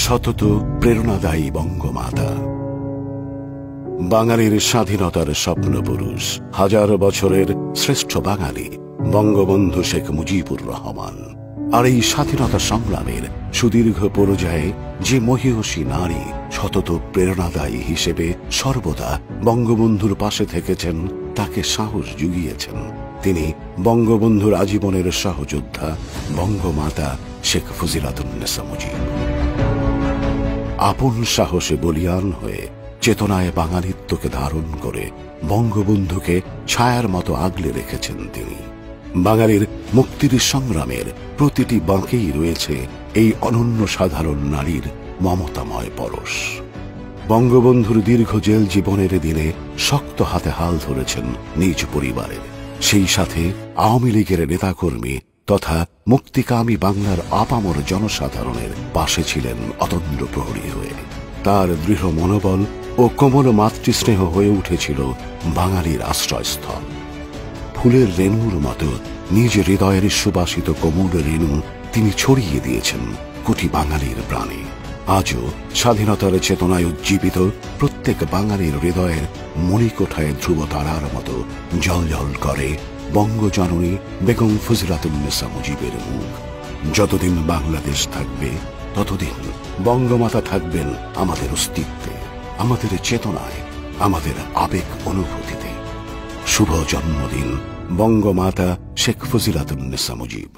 সতত প্রেরণাদায়ী বঙ্গমাতা, বাঙালির স্বাধীনতার স্বপ্নপুরুষ, হাজার বছরের শ্রেষ্ঠ বাঙালি বঙ্গবন্ধু শেখ মুজিবুর রহমান। আর এই স্বাধীনতা সংগ্রামের সুদীর্ঘ পর্যায়ে যে মহিয়সী নারী সতত প্রেরণাদায়ী হিসেবে সর্বদা বঙ্গবন্ধুর পাশে থেকেছেন, তাকে সাহস জুগিয়েছেন, তিনি বঙ্গবন্ধুর আজীবনের সহযোদ্ধা বঙ্গমাতা শেখ ফজিলাতুন্নেসা মুজিব। আপন সাহসে বলিয়ান হয়ে চেতনায় বাঙালিত্বকে ধারণ করে বঙ্গবন্ধুকে ছায়ার মতো আগলে রেখেছেন তিনি। বাঙালির মুক্তির সংগ্রামের প্রতিটি বাঁকেই রয়েছে এই অনন্য সাধারণ নারীর মমতাময় পরশ। বঙ্গবন্ধুর দীর্ঘ জেল জীবনের দিনে শক্ত হাতে হাল ধরেছেন নিজ পরিবারের, সেই সাথে আওয়ামী লীগের নেতাকর্মী তথা মুক্তিকামী বাংলার আপামর জনসাধারণের পাশে ছিলেন অতন্দ্র প্রহরী হয়ে। তার দৃঢ় মনোবল ও কোমল মাতৃস্নেহ হয়ে উঠেছিল বাঙালির আশ্রয়স্থল। ফুলের রেণুর মতো নিজ হৃদয়ের সুবাসিত কোমল রেণু তিনি ছড়িয়ে দিয়েছেন কোটি বাঙালির প্রাণে। আজও স্বাধীনতার চেতনায় উজ্জীবিত প্রত্যেক বাঙালির হৃদয়ের মণিকোঠায় ধ্রুব তারার মতো জ্বলজ্বল করে বঙ্গজননী বেগম ফজিলাতুন্নেসা মুজিবের মুখ। যতদিন বাংলাদেশ থাকবে ততদিন বঙ্গমাতা থাকবেন আমাদের অস্তিত্বে, আমাদের চেতনায়, আমাদের আবেগ অনুভূতিতে। শুভ জন্মদিন বঙ্গমাতা শেখ ফজিলাতুন্নেসা মুজিব।